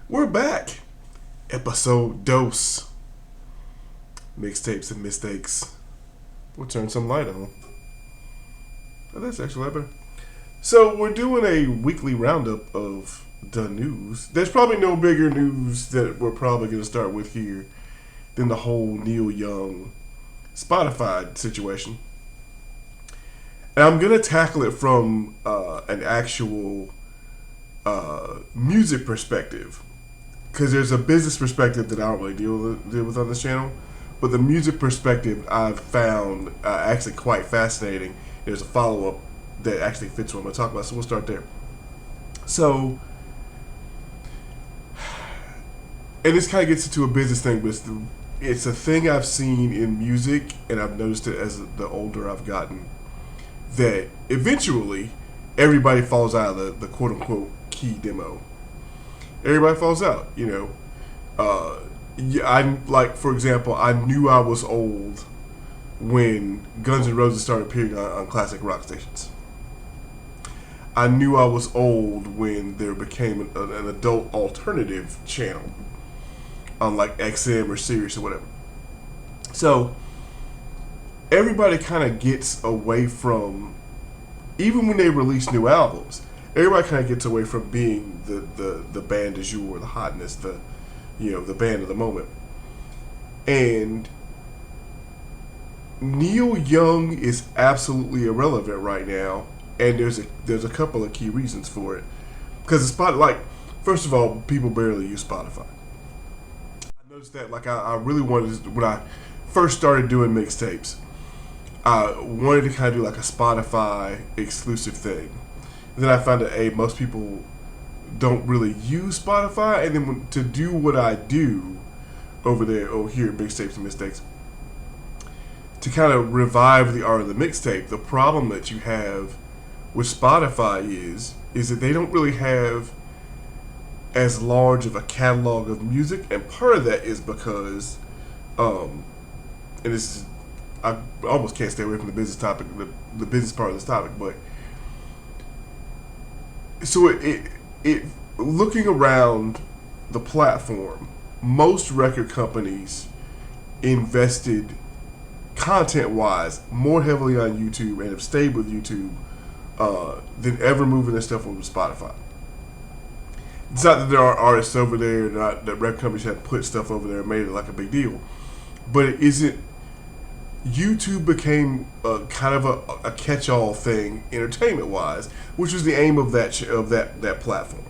We're back. Episode dose. Mixtapes and mistakes. We'll turn some light on. Oh, that's actually a lot better. So we're doing a weekly roundup of the news. There's probably no bigger news that we're probably going to start with here than the whole Neil Young Spotify situation. And I'm going to tackle it from an actual music perspective, because there's a business perspective that I don't really deal with on this channel, but the music perspective I've found actually quite fascinating. There's a follow up that actually fits what I'm going to talk about, so we'll start there. So, and this kind of gets into a business thing, but it's a thing I've seen in music, and I've noticed it as the older I've gotten, that eventually everybody falls out of the quote unquote key demo. Everybody falls out, you know. Yeah, I'm like, for example, I knew I was old when Guns N' Roses started appearing on classic rock stations. I knew I was old when there became an adult alternative channel on like XM or Sirius or whatever. So everybody kind of gets away from, even when they release new albums, everybody kind of gets away from being the band du jour, the hotness, the band of the moment. And Neil Young is absolutely irrelevant right now, and there's a couple of key reasons for it. Because first of all, people barely use Spotify. I noticed that, I really wanted, when I first started doing mixtapes, I wanted to kind of do like a Spotify exclusive thing. And then I found that most people don't really use Spotify, and then to do what I do over here at MixTapes and MisTakes, to kind of revive the art of the mixtape, the problem that you have with Spotify is that they don't really have as large of a catalog of music, and part of that is because, and this is, I almost can't stay away from the business topic, the business part of this topic, but so it looking around the platform, most record companies invested content-wise more heavily on YouTube and have stayed with YouTube than ever moving their stuff over to Spotify. It's not that there are artists over there, not that record companies have put stuff over there and made it like a big deal, but it isn't. YouTube became kind of a catch-all thing entertainment-wise, which was the aim of that platform.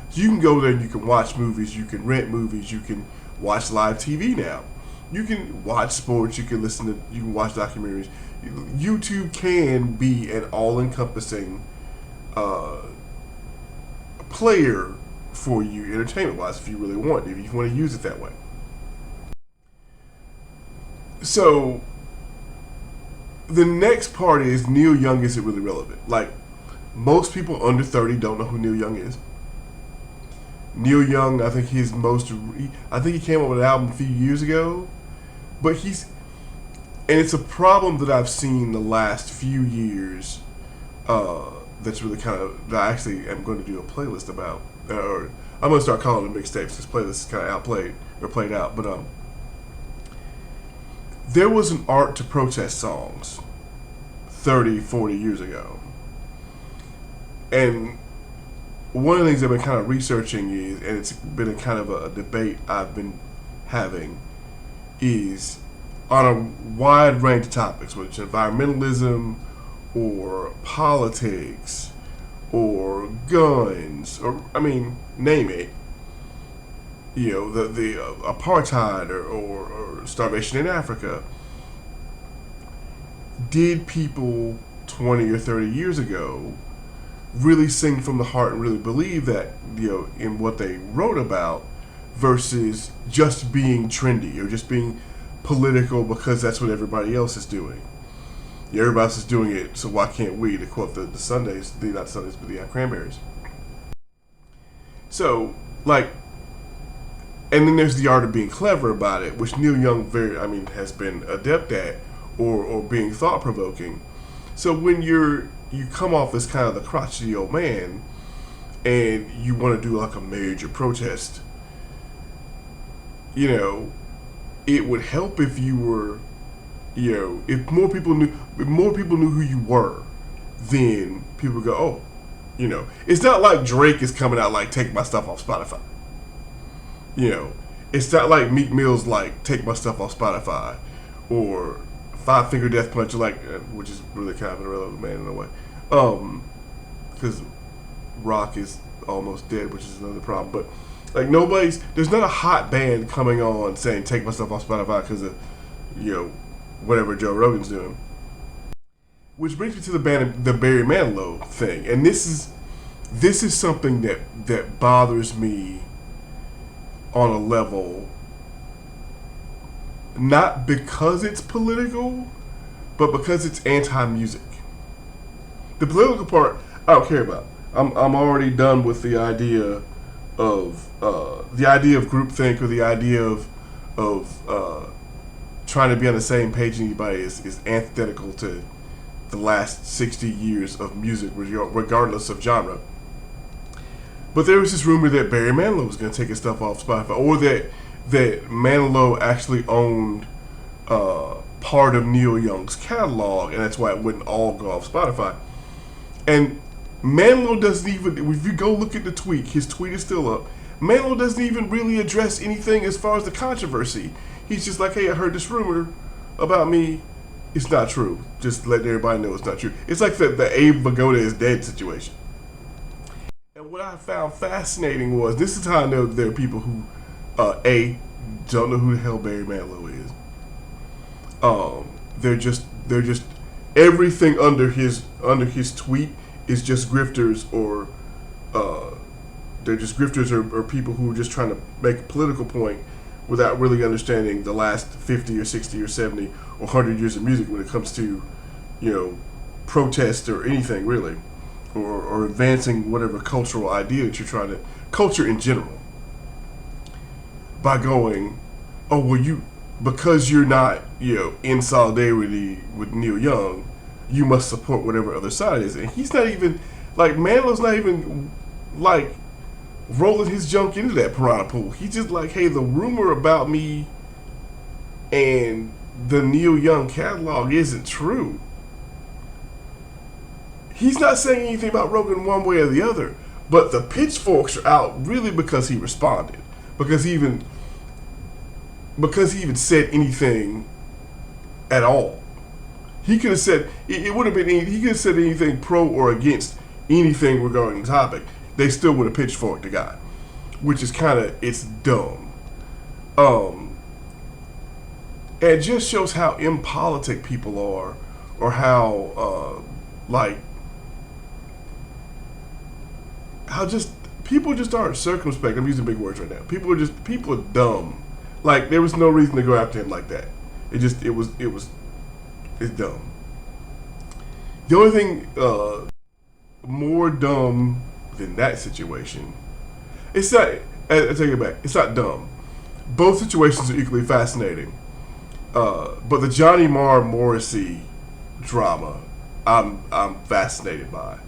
So you can go there and you can watch movies, you can rent movies, you can watch live TV now, you can watch sports, you can watch documentaries. YouTube can be an all-encompassing player for you entertainment-wise if you really want, if you want to use it that way. So the next part is Neil Young isn't really relevant. Like, most people under 30 don't know who Neil Young is. Neil Young, I think he came up with an album a few years ago, but and it's a problem that I've seen the last few years. That's really that I actually am going to do a playlist about, or I'm going to start calling it mixtapes. This playlist is kind of played out, but there was an art to protest songs 30, 40 years ago. And one of the things I've been kind of researching is, and it's been a kind of a debate I've been having, is on a wide range of topics, whether it's environmentalism or politics or guns, or, name it. The apartheid or starvation in Africa. Did people 20 or 30 years ago really sing from the heart and really believe that, in what they wrote about, versus just being trendy or just being political because that's what everybody else is doing? Everybody else is doing it, so why can't we? To quote the Sundays, not Sundays, but the Cranberries. So, and then there's the art of being clever about it, which Neil Young has been adept at, or being thought provoking. So when you come off as kind of the crotchety old man, and you want to do like a major protest, you know, it would help if you were, you know, if more people knew who you were, then people would go, oh, you know, it's not like Drake is coming out like take my stuff off Spotify. You know, it's not like Meek Mill's like take my stuff off Spotify, or Five Finger Death Punch, like, which is really kind of an irrelevant man in a way, because Rock is almost dead, which is another problem. But like there's not a hot band coming on saying take my stuff off Spotify because of, you know, whatever Joe Rogan's doing. Which brings me to the Barry Manilow thing, and this is something that bothers me on a level, not because it's political, but because it's anti-music. The political part I don't care about. I'm already done with the idea of groupthink, or the idea of trying to be on the same page as anybody is antithetical to the last 60 years of music, regardless of genre. But there was this rumor that Barry Manilow was going to take his stuff off Spotify, or that Manilow actually owned part of Neil Young's catalog, and that's why it wouldn't all go off Spotify. And Manilow doesn't even, if you go look at the tweet, his tweet is still up. Manilow doesn't even really address anything as far as the controversy. He's just like, hey, I heard this rumor about me. It's not true. Just letting everybody know it's not true. It's like the Abe Vigoda is dead situation. And what I found fascinating was, this is how I know there are people who, A, don't know who the hell Barry Manilow is. They're just everything under his tweet is just grifters, or they're just grifters, or people who are just trying to make a political point without really understanding the last 50 or 60 or 70 or 100 years of music when it comes to, you know, protest or anything really, or advancing whatever cultural idea that you're trying to, culture in general, by going, oh, well, because you're not, you know, in solidarity with Neil Young, you must support whatever other side is. And he's not even, like, Manlow's not even, like, rolling his junk into that piranha pool. He's just like, hey, the rumor about me and the Neil Young catalog isn't true. He's not saying anything about Rogan one way or the other, but the pitchforks are out really because he responded, because he even said anything at all. He could have said, it would have been, he could have said anything pro or against anything regarding the topic. They still would have pitchforked the guy, which is kind of, it's dumb. It just shows how impolitic people are, or how, how just, people just aren't circumspect. I'm using big words right now. People are dumb. Like, there was no reason to go after him like that. It's dumb. The only thing more dumb than that situation, it's not, I take it back, it's not dumb. Both situations are equally fascinating. But the Johnny Marr Morrissey drama, I'm fascinated by.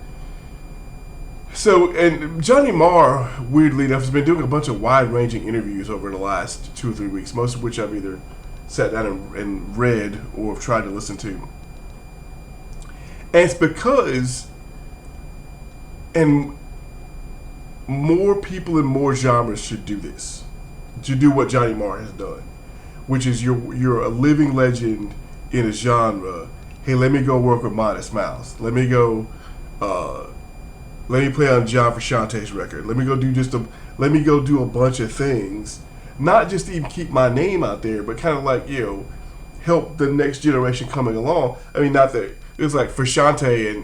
So, and Johnny Marr, weirdly enough, has been doing a bunch of wide-ranging interviews over the last 2 or 3 weeks, most of which I've either sat down and read or have tried to listen to. And it's because, and more people in more genres should do this, should do what Johnny Marr has done, which is you're a living legend in a genre. Hey, let me go work with Modest Mouse. Let me go play on John Frusciante's record. Let me go do a bunch of things. Not just to even keep my name out there, but kind of like, you know, help the next generation coming along. I mean, not that it was like Frusciante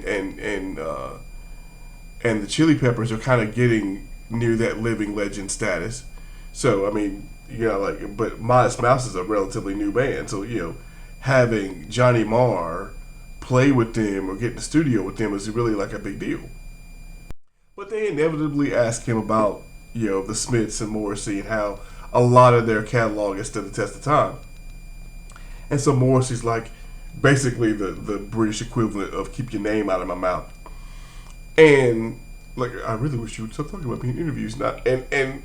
and the Chili Peppers are kind of getting near that living legend status. So, I mean, you know, like, but Modest Mouse is a relatively new band. So, you know, having Johnny Marr play with them or get in the studio with them is really like a big deal. But they inevitably ask him about, you know, the Smiths and Morrissey and how a lot of their catalog has stood the test of time. And so Morrissey's like basically the British equivalent of keep your name out of my mouth. And like, I really wish you would stop talking about me in interviews. Not and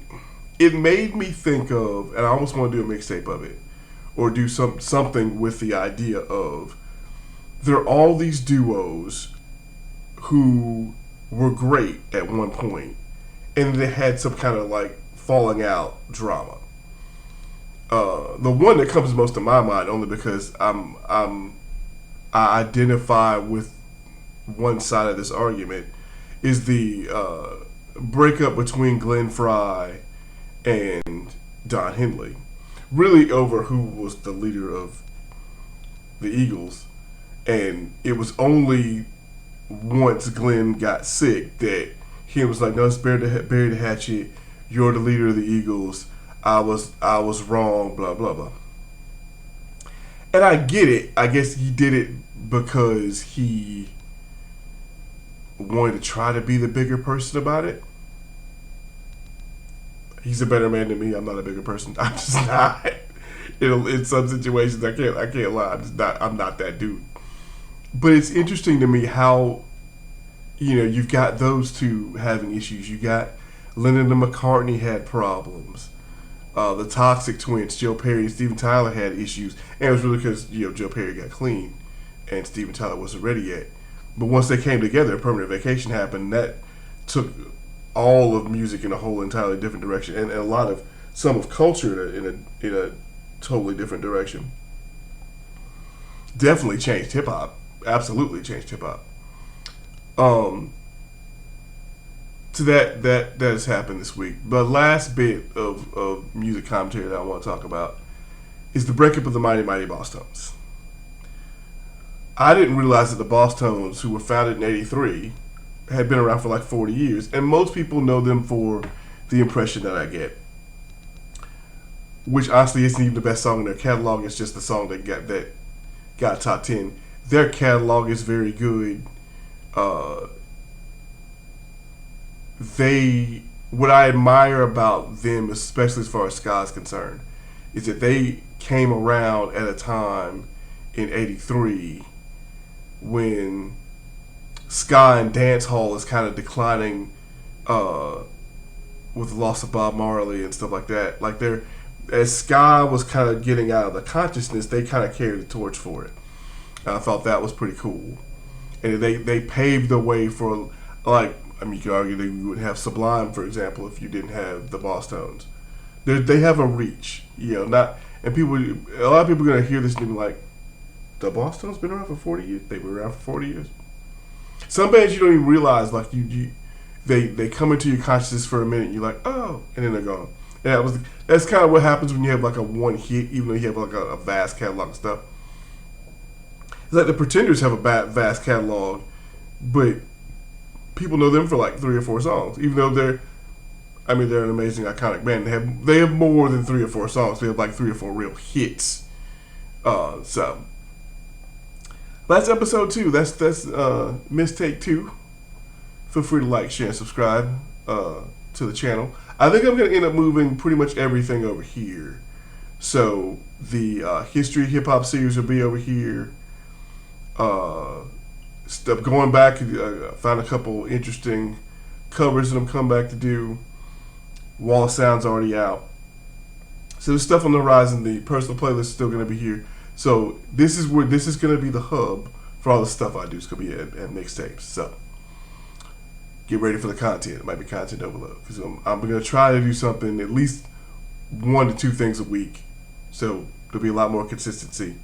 it made me think of, and I almost want to do a mixtape of it, or do something with the idea of there are all these duos who were great at one point, and they had some kind of like falling out drama. The one that comes most to my mind, only because I identify with one side of this argument, is the breakup between Glenn Frey and Don Henley, really over who was the leader of the Eagles. And it was only once Glenn got sick that he was like, "No, it's bury the hatchet. You're the leader of the Eagles. I was wrong. Blah blah blah." And I get it. I guess he did it because he wanted to try to be the bigger person about it. He's a better man than me. I'm not a bigger person. I'm just not. In some situations, I can't lie. I'm not that dude. But it's interesting to me how, you've got those two having issues. You got Lennon and McCartney had problems. The Toxic Twins, Joe Perry and Steven Tyler had issues. And it was really because, Joe Perry got clean and Steven Tyler wasn't ready yet. But once they came together, Permanent Vacation happened. That took all of music in a whole entirely different direction, and some of culture in a totally different direction. Definitely changed hip hop. Absolutely changed hip hop. So that has happened this week. The last bit of music commentary that I want to talk about is the breakup of the Mighty Mighty Boss Tones. I didn't realize that the Boss Tones, who were founded in '83, had been around for like 40 years, and most people know them for the impression that I get, which honestly isn't even the best song in their catalog. It's just the song that got top 10. Their catalog is very good. What I admire about them, especially as far as ska is concerned, is that they came around at a time in '83 when ska and dance hall is kind of declining with the loss of Bob Marley and stuff like that. Like as ska was kind of getting out of the consciousness, they kind of carried the torch for it. And I thought that was pretty cool. And they paved the way for, you could argue that you would have Sublime, for example, if you didn't have the Boss Tones. They have a reach, a lot of people are going to hear this and be like, the Boss Tones been around for 40 years? They've been around for 40 years. Some bands you don't even realize, they come into your consciousness for a minute, you're like, oh, and then they're gone. And that's kind of what happens when you have like a one hit, even though you have like a vast catalog of stuff. It's like the Pretenders have a vast catalog, but people know them for like 3 or 4 songs, even though they're an amazing, iconic band. They have more than 3 or 4 songs. They have like 3 or 4 real hits. So that's episode 2. That's Mistake 2. Feel free to like, share, and subscribe to the channel. I think I'm going to end up moving pretty much everything over here. So the History Hip Hop series will be over here. Stuff going back, found a couple interesting covers that I'm coming back to do. Wall of Sound's already out. So there's stuff on the horizon. The personal playlist is still going to be here. So this is going to be the hub for all the stuff I do. It's going to be at MixTapes. So get ready for the content. It might be content overload, because I'm going to try to do something, at least 1 to 2 things a week. So there'll be a lot more consistency.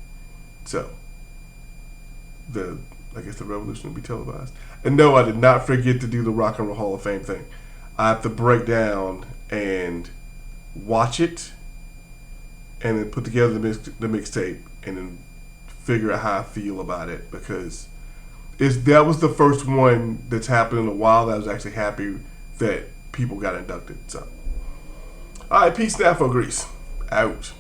So I guess the revolution will be televised. And no, I did not forget to do the Rock and Roll Hall of Fame thing. I have to break down and watch it, and then put together the mixtape, and then figure out how I feel about it, because that was the first one that's happened in a while that I was actually happy that people got inducted. So, all right, peace and Afro Grease. Out.